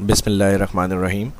बिस्मिल्लाहिर्रहमानिर्रहीम।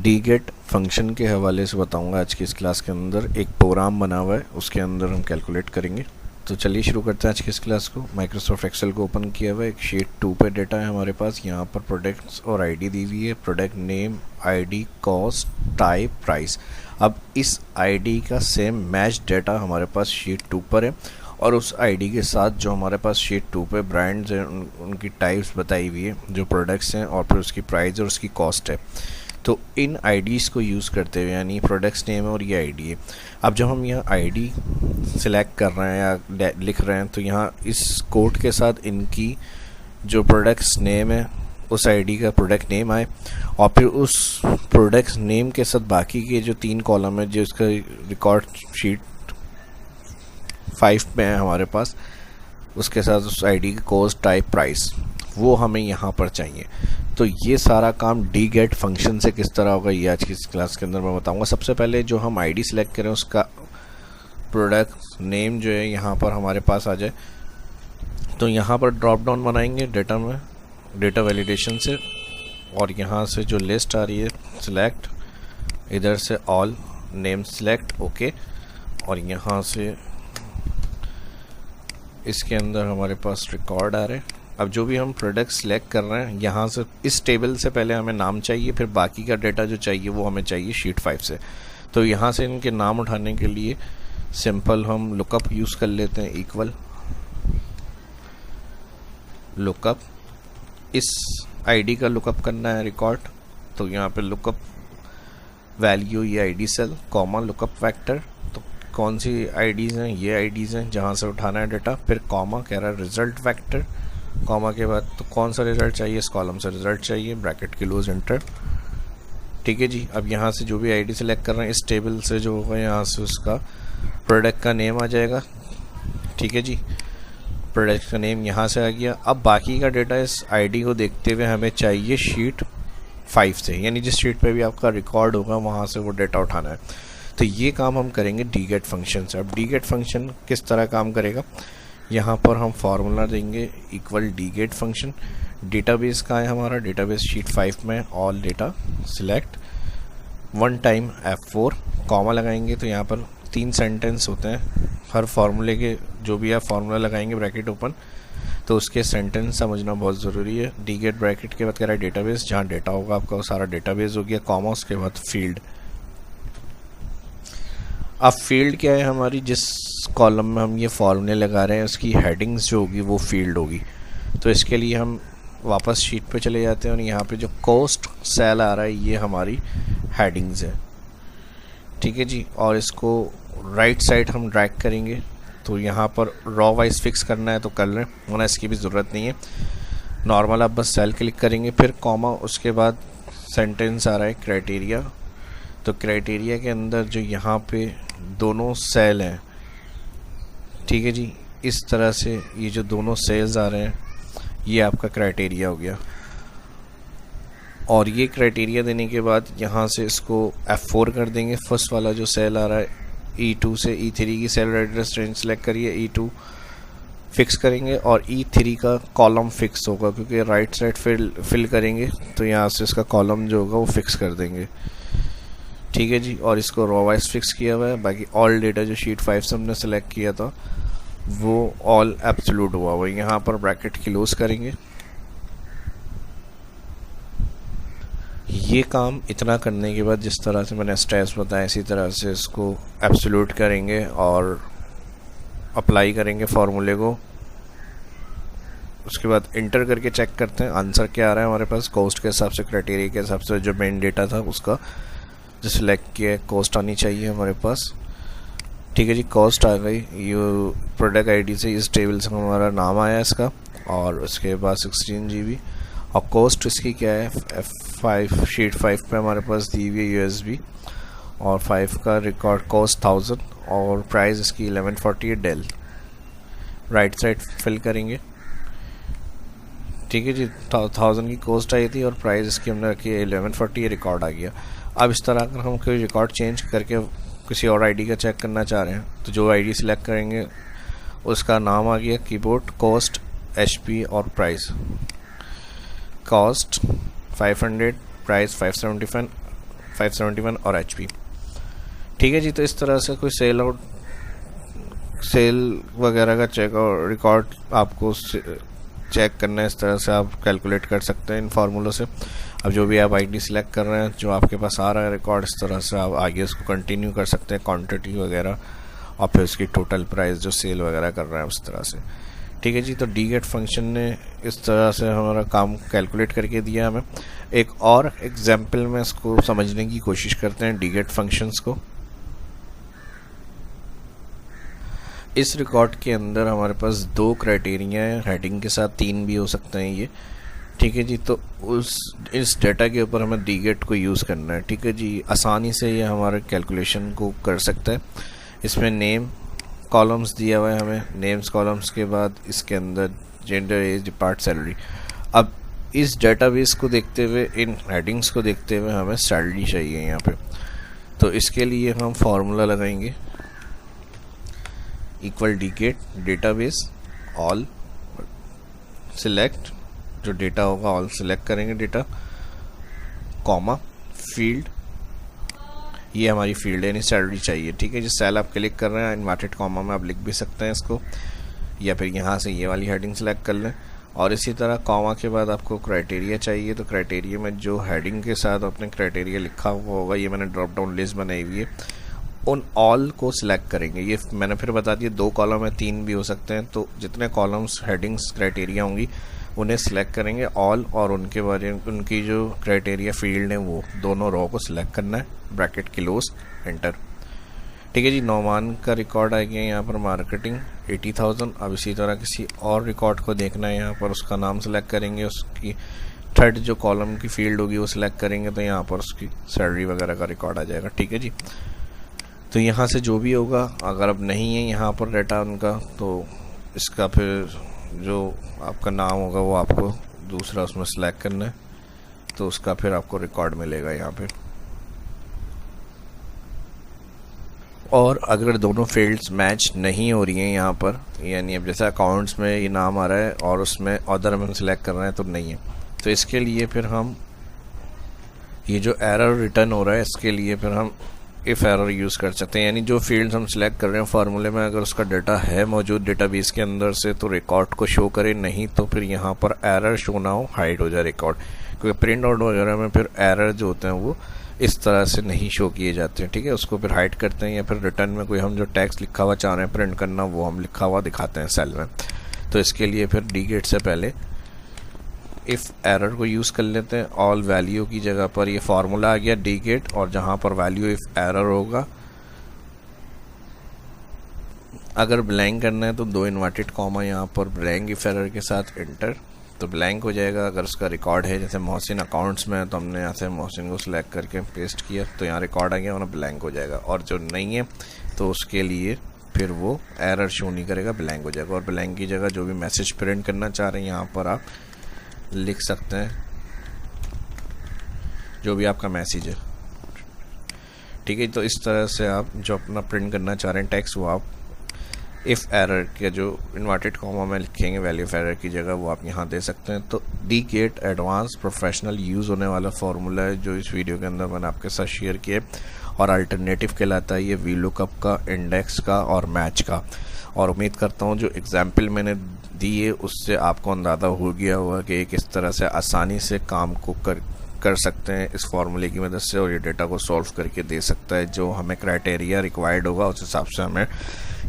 डीगेट फंक्शन के हवाले से बताऊंगा। आज की इस क्लास के अंदर एक प्रोग्राम बना हुआ है, उसके अंदर हम कैलकुलेट करेंगे। तो चलिए शुरू करते हैं आज की इस क्लास को। माइक्रोसॉफ्ट एक्सेल को ओपन किया हुआ है, एक शीट 2 पे डेटा है हमारे पास। यहाँ पर प्रोडक्ट्स और आईडी दी हुई है, product name, ID, cost, type, price. अब इस आईडी का सेम मैच डेटा हमारे पास शीट 2 पर है और उस आईडी के साथ जो हमारे पास शीट 2 पे ब्रांड्स हैं, उनकी टाइप्स बताई हुई है, जो प्रोडक्ट्स हैं, और फिर उसकी प्राइस और उसकी कॉस्ट है। तो इन आईडीज़ को यूज़ करते हुए, यानी प्रोडक्ट्स नेम है और ये आईडी है। अब जब हम यहाँ आईडी सिलेक्ट कर रहे हैं या लिख रहे हैं, तो यहाँ इस कोड के साथ इनकी जो प्रोडक्ट्स नेम है उस आईडी का प्रोडक्ट नेम आए, और फिर उस प्रोडक्ट्स नेम के साथ बाकी के जो 3 कॉलम है, जो इसका रिकॉर्ड शीट 5 में है हमारे पास, उसके साथ उस आईडी की कॉस्ट, टाइप, प्राइस, वो हमें यहाँ पर चाहिए। तो ये सारा काम डीगेट फंक्शन से किस तरह होगा, ये आज की इस क्लास के अंदर मैं बताऊंगा। सबसे पहले जो हम आईडी सेलेक्ट करें उसका प्रोडक्ट नेम जो है यहाँ पर हमारे पास आ जाए। तो यहाँ पर ड्रॉप डाउन बनाएंगे डेटा में, डेटा वैलिडेशन से, और यहाँ से जो लिस्ट आ रही है सिलेक्ट, इधर से ऑल नेम सिलेक्ट, ओके। और यहाँ से इसके अंदर हमारे पास रिकॉर्ड आ रहे हैं। अब जो भी हम प्रोडक्ट सिलेक्ट कर रहे हैं, यहाँ से इस टेबल से पहले हमें नाम चाहिए, फिर बाकी का डेटा जो चाहिए वो हमें चाहिए शीट 5 से। तो यहाँ से इनके नाम उठाने के लिए सिंपल हम लुकअप यूज़ कर लेते हैं, इक्वल लुकअप। इस आईडी का लुकअप करना है रिकॉर्ड, तो यहाँ पे लुकअप वैल्यू, ये ID cell, comma lookup vector. तो कौन सी आईडीज़ हैं, ये आईडीज़ हैं जहाँ से उठाना है डेटा। फिर कॉमा कह रहा है रिजल्ट वेक्टर, कॉमा के बाद तो कौन सा रिजल्ट चाहिए, इस कॉलम से रिजल्ट चाहिए, ब्रैकेट क्लोज, एंटर। ठीक है जी। अब यहाँ से जो भी आईडी सेलेक्ट कर रहे हैं, इस टेबल से जो होगा यहाँ से उसका प्रोडक्ट का नेम आ जाएगा। ठीक है जी, प्रोडक्ट का नेम यहाँ से आ गया। अब बाकी का डेटा इस आईडी को देखते हुए हमें चाहिए शीट 5 से, यानी जिस शीट पे भी आपका रिकॉर्ड होगा वहाँ से वो डेटा उठाना है। तो ये काम हम करेंगे डीगेट फंक्शन से। अब डीगेट फंक्शन किस तरह काम करेगा, यहाँ पर हम फार्मूला देंगे इक्वल डीगेट फंक्शन। डेटाबेस का है हमारा, डेटाबेस शीट 5 में, all data select, 1 time F4, comma लगाएंगे। तो यहाँ पर 3 सेंटेंस होते हैं हर फार्मूले के, जो भी आप फार्मूला लगाएंगे ब्रैकेट ओपन, तो उसके सेंटेंस समझना बहुत ज़रूरी है। डीगेट ब्रैकेट के बाद कह रहा है डेटाबेस, जहाँ डेटा होगा आपका वो सारा डेटाबेस हो गया, कॉमा, उसके बाद फील्ड। अब फील्ड क्या है हमारी, जिस कॉलम में हम ये फॉर्मूले लगा रहे हैं उसकी हेडिंग्स जो होगी वो फील्ड होगी। तो इसके लिए हम वापस शीट पे चले जाते हैं और यहाँ पे जो कॉस्ट सेल आ रहा है ये हमारी हेडिंग्स है। ठीक है जी। और इसको राइट साइड हम ड्रैग करेंगे, तो यहाँ पर रॉ वाइज फिक्स करना है तो कर लें, वरना इसकी भी ज़रूरत नहीं है। नॉर्मल आप बस सेल क्लिक करेंगे, फिर कॉमा, उसके बाद सेंटेंस आ रहा है क्राइटेरिया। तो क्राइटेरिया के अंदर जो यहाँ पे दोनों सेल हैं, ठीक है जी, इस तरह से ये जो दोनों सेल्स आ रहे हैं ये आपका क्राइटेरिया हो गया। और ये क्राइटेरिया देने के बाद यहाँ से इसको F4 कर देंगे। फर्स्ट वाला जो सेल आ रहा है E2 से E3 की सेल एड्रेस रेंज सेलेक्ट करिए, E2 फिक्स करेंगे और E3 का कॉलम फिक्स होगा, क्योंकि राइट साइड फिल करेंगे तो यहाँ से इसका कॉलम जो होगा वो फिक्स कर देंगे। ठीक है जी। और इसको रॉ वाइज फिक्स किया हुआ है। बाकी ऑल डेटा जो शीट 5 से हमने सेलेक्ट किया था वो ऑल एब्सोल्यूट हुआ हुआ है। यहाँ पर ब्रैकेट क्लोज करेंगे। ये काम इतना करने के बाद जिस तरह से मैंने स्टेप्स बताया, इसी तरह से इसको एब्सोल्यूट करेंगे और अप्लाई करेंगे फार्मूले को। उसके बाद इंटर करके चेक करते हैं आंसर क्या आ रहा है हमारे पास। कॉस्ट के हिसाब से, क्राइटेरिया के हिसाब से जो मेन डेटा था उसका जो सिलेक्ट किया, कॉस्ट आनी चाहिए हमारे पास। ठीक है जी, कॉस्ट आ गई। ये प्रोडक्ट आईडी से इस टेबल से हमारा नाम आया इसका, और उसके बाद 16 GB। और कॉस्ट इसकी क्या है, F5 शीट 5 पे हमारे पास दी हुई है USB, और 5 का रिकॉर्ड कॉस्ट 1000, और प्राइस इसकी 1140 डेल। राइट साइड फिल करेंगे। ठीक है जी, 1000 की कॉस्ट आई थी और प्राइस इसकी हमने रखी 1140, रिकॉर्ड आ गया। अब इस तरह अगर हम कोई रिकॉर्ड चेंज करके किसी और आईडी का चेक करना चाह रहे हैं, तो जो आईडी सिलेक्ट करेंगे उसका नाम आ गया कीबोर्ड, कॉस्ट, HP और प्राइस। कॉस्ट 500, प्राइस 571 और HP। ठीक है जी। तो इस तरह से कोई सेल वगैरह का चेक और रिकॉर्ड आपको चेक करना है, इस तरह से आप कैलकुलेट कर सकते हैं इन फार्मूलों से। अब जो भी आप आईडी सिलेक्ट कर रहे हैं, जो आपके पास आ रहा है रिकॉर्ड, इस तरह से आप आगे उसको कंटिन्यू कर सकते हैं, क्वांटिटी वगैरह, और फिर उसकी टोटल प्राइस जो सेल वगैरह कर रहे हैं उस तरह से। ठीक है जी। तो डीगेट फंक्शन ने इस तरह से हमारा काम कैलकुलेट करके दिया हमें। एक और एग्जाम्पल में इसको समझने की कोशिश करते हैं डीगेट फंक्शंस को। इस रिकॉर्ड के अंदर हमारे पास 2 क्राइटेरिया हैं, हेडिंग के साथ 3 भी हो सकते हैं ये। ठीक है जी। तो इस डेटा के ऊपर हमें डीगेट को यूज़ करना है। ठीक है जी। आसानी से ये हमारे कैलकुलेशन को कर सकता है। इसमें नेम कॉलम्स दिया हुआ है हमें, नेम्स कॉलम्स के बाद इसके अंदर जेंडर, एज, डिपार्ट, सैलरी। अब इस डेटाबेस को देखते हुए, इन हेडिंग्स को देखते हुए हमें सैलरी चाहिए यहाँ पे। तो इसके लिए हम फार्मूला लगाएंगे इक्वल डीगेट डेटाबेस ऑल, सिलेक्ट जो डेटा होगा ऑल सिलेक्ट करेंगे डेटा, कॉमा फील्ड, ये हमारी फील्ड है, यानी सैलरी चाहिए। ठीक है। जिस सेल आप क्लिक कर रहे हैं इन्वर्टेड कॉमा में आप लिख भी सकते हैं इसको, या फिर यहाँ से ये वाली हेडिंग सेलेक्ट कर लें। और इसी तरह कॉमा के बाद आपको क्राइटेरिया चाहिए, तो क्राइटेरिया में जो हेडिंग के साथ अपने क्राइटेरिया लिखा हुआ होगा, ये मैंने ड्रॉप डाउन लिस्ट बनाई हुई है, उन ऑल को सिलेक्ट करेंगे। ये मैंने फिर बता दिया 2 कॉलम है, 3 भी हो सकते हैं। तो जितने कॉलम्स हेडिंग्स क्राइटेरिया होंगी उन्हें सिलेक्ट करेंगे ऑल, और उनके बारे में उनकी जो क्राइटेरिया फील्ड है वो दोनों रो को सिलेक्ट करना है, ब्रैकेट क्लोज, एंटर। ठीक है जी। नौमान का रिकॉर्ड आ गया यहाँ पर, मार्केटिंग 80,000। अब इसी तरह किसी और रिकॉर्ड को देखना है, यहाँ पर उसका नाम सेलेक्ट करेंगे, उसकी थर्ड जो कॉलम की फील्ड होगी वो सिलेक्ट करेंगे, तो यहाँ पर उसकी सैलरी वगैरह का रिकॉर्ड आ जाएगा। ठीक है जी। तो यहाँ से जो भी होगा, अगर अब नहीं है यहाँ पर डाटा उनका, तो इसका फिर जो आपका नाम होगा वो आपको दूसरा उसमें सेलेक्ट करना है, तो उसका फिर आपको रिकॉर्ड मिलेगा यहाँ पे। और अगर दोनों फील्ड्स मैच नहीं हो रही हैं यहाँ पर, यानी अब जैसे अकाउंट्स में ये नाम आ रहा है और उसमें अदर में सेलेक्ट कर रहे हैं तो नहीं है, तो इसके लिए फिर हम ये जो एरर रिटर्न हो रहा है इसके लिए फिर हम इफ़ एरर यूज़ कर सकते हैं। यानी जो फील्ड्स हम सिलेक्ट कर रहे हैं फार्मूले में, अगर उसका डाटा है मौजूद डेटाबेस के अंदर से तो रिकॉर्ड को शो करे, नहीं तो फिर यहाँ पर एरर शो ना हो, हाइड हो जाए रिकॉर्ड। क्योंकि प्रिंट आउट वगैरह में फिर एरर जो होते हैं वो इस तरह से नहीं शो किए जाते हैं। ठीक है। उसको फिर हाइड करते हैं, या फिर रिटर्न में कोई हम जो टेक्स्ट लिखा हुआ चाह रहे हैं प्रिंट करना, वो हम लिखा हुआ दिखाते हैं सेल में। तो इसके लिए फिर डीगेट से पहले इफ़ एरर को यूज़ कर लेते हैं। ऑल वैल्यू की जगह पर ये फार्मूला आ गया डीगेट, और जहाँ पर वैल्यू इफ़ एरर होगा, अगर ब्लैंक करना है तो 2 इन्वर्टेड कॉमा यहाँ पर ब्लैंक इफ़ एरर के साथ, एंटर, तो ब्लैंक हो जाएगा। अगर उसका रिकॉर्ड है, जैसे मोहसिन अकाउंट्स में है, तो हमने यहाँ से मोहसिन को सिलेक्ट करके पेस्ट किया, तो यहाँ रिकॉर्ड आ गया, वरना ब्लैंक हो जाएगा। और जो नहीं है तो उसके लिए फिर वो एरर शो नहीं करेगा, ब्लैंक हो जाएगा। और ब्लैंक की जगह जो भी मैसेज प्रिंट करना चाह रहे हैं यहाँ पर आप लिख सकते हैं, जो भी आपका मैसेज है। ठीक है। तो इस तरह से आप जो अपना प्रिंट करना चाह रहे हैं टेक्स्ट, वो आप इफ़ एरर के जो इन्वर्टेड कॉमा में लिखेंगे वैल्यू ऑफ एरर की जगह, वो आप यहाँ दे सकते हैं। तो डीगेट एडवांस प्रोफेशनल यूज़ होने वाला फार्मूला है जो इस वीडियो के अंदर मैंने आपके साथ शेयर किया, और अल्टरनेटिव कहलाता है ये वीलुकअप का, इंडेक्स का और मैच का। और उम्मीद करता हूँ जो एग्जाम्पल मैंने दी है उससे आपको अंदाज़ा हो गया होगा कि किस तरह से आसानी से काम को कर सकते हैं इस फार्मूले की मदद से, और ये डेटा को सॉल्व करके दे सकता है। जो हमें क्राइटेरिया रिक्वायर्ड होगा उस हिसाब से हमें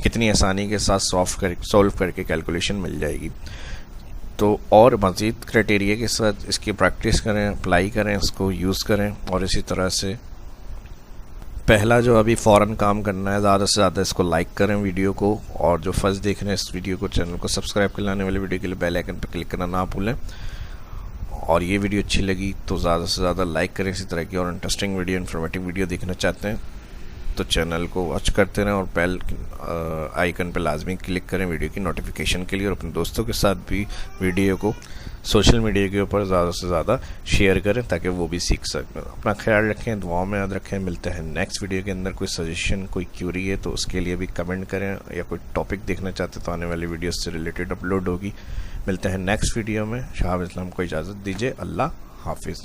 कितनी आसानी के साथ सॉल्व करके कैलकुलेशन मिल जाएगी। तो और मज़ीद क्राइटेरिया के साथ इसकी प्रैक्टिस करें, अप्लाई करें, इसको यूज़ करें। और इसी तरह से पहला जो अभी फ़ौरन काम करना है, ज़्यादा से ज़्यादा इसको लाइक करें वीडियो को, और जो फर्स्ट देख रहे हैं इस वीडियो को, चैनल को सब्सक्राइब कर लाने वाले वीडियो के लिए बेल आइकन पर क्लिक करना ना भूलें। और ये वीडियो अच्छी लगी तो ज़्यादा से ज़्यादा लाइक करें। इसी तरह की और इंटरेस्टिंग वीडियो, इन्फॉर्मेटिव वीडियो देखना चाहते हैं तो चैनल को वॉच करते रहें, और बेल आइकन पर लाजमी क्लिक करें वीडियो की नोटिफिकेशन के लिए। और अपने दोस्तों के साथ भी वीडियो को सोशल मीडिया के ऊपर ज़्यादा से ज़्यादा शेयर करें ताकि वो भी सीख सकें। अपना ख्याल रखें, दुआओं में याद रखें। मिलते हैं नेक्स्ट वीडियो के अंदर। कोई सजेशन, कोई क्यूरी है तो उसके लिए भी कमेंट करें, या कोई टॉपिक देखना चाहते तो आने वाली वीडियो से रिलेटेड अपलोड होगी। मिलते हैं नेक्स्ट वीडियो में। शाहब इस्लाम को इजाज़त दीजिए। अल्लाह हाफिज़।